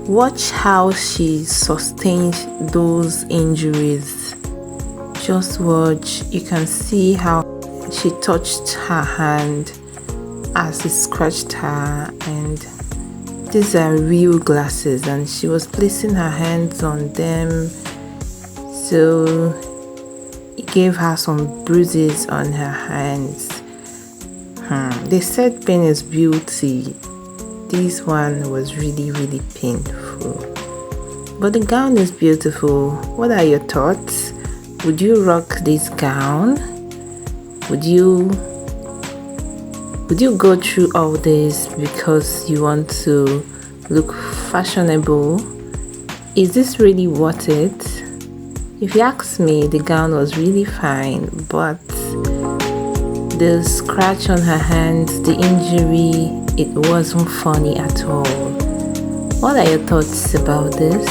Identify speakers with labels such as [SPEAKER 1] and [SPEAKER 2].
[SPEAKER 1] Watch how she sustained those injuries. Just watch. You can see how she touched her hand as it scratched her, and these are real glasses, and she was placing her hands on them, so it gave her some bruises on her hands. They said pain is beauty. This one was really painful, but the gown is beautiful. What are your thoughts? Would you rock this gown? Would you go through all this because you want to look fashionable? Is this really worth it? If you ask me, the gown was really fine, but the scratch on her hands, the injury, it wasn't funny at all. What are your thoughts about this?